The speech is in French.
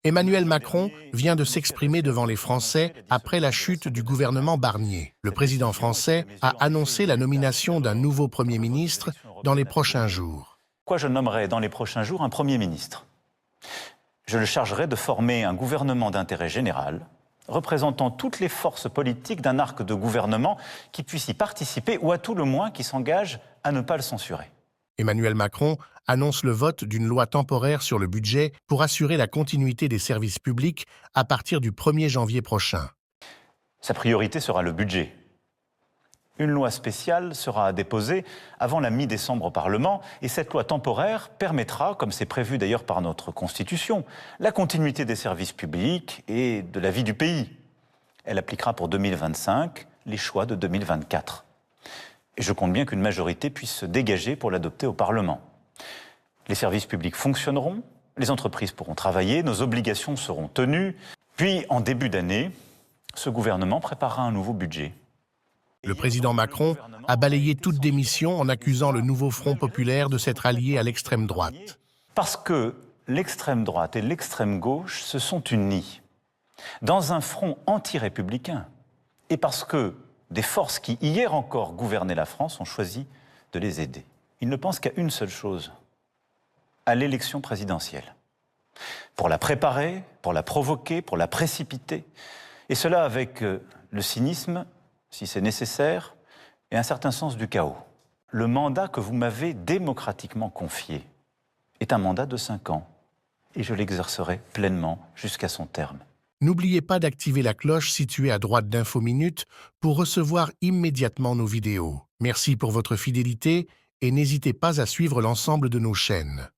Emmanuel Macron vient de s'exprimer devant les Français après la chute du gouvernement Barnier. Le président français a annoncé la nomination d'un nouveau Premier ministre dans les prochains jours. Pourquoi je nommerai dans les prochains jours un Premier ministre? Je le chargerai de former un gouvernement d'intérêt général, représentant toutes les forces politiques d'un arc de gouvernement qui puisse y participer ou à tout le moins qui s'engage à ne pas le censurer. Emmanuel Macron annonce le vote d'une loi temporaire sur le budget pour assurer la continuité des services publics à partir du 1er janvier prochain. Sa priorité sera le budget. Une loi spéciale sera déposée avant la mi-décembre au Parlement et cette loi temporaire permettra, comme c'est prévu d'ailleurs par notre Constitution, la continuité des services publics et de la vie du pays. Elle appliquera pour 2025 les choix de 2024. Et je compte bien qu'une majorité puisse se dégager pour l'adopter au Parlement. Les services publics fonctionneront, les entreprises pourront travailler, nos obligations seront tenues. Puis, en début d'année, ce gouvernement préparera un nouveau budget. Le président Macron a balayé toute démission en accusant le nouveau Front populaire de s'être allié à l'extrême droite. Parce que l'extrême droite et l'extrême gauche se sont unis dans un front anti-républicain et parce que des forces qui, hier encore, gouvernaient la France ont choisi de les aider. Ils ne pensent qu'à une seule chose, à l'élection présidentielle. Pour la préparer, pour la provoquer, pour la précipiter. Et cela avec le cynisme, si c'est nécessaire, et un certain sens du chaos. Le mandat que vous m'avez démocratiquement confié est un mandat de 5 ans. Et je l'exercerai pleinement jusqu'à son terme. N'oubliez pas d'activer la cloche située à droite d'Info Minutes pour recevoir immédiatement nos vidéos. Merci pour votre fidélité et n'hésitez pas à suivre l'ensemble de nos chaînes.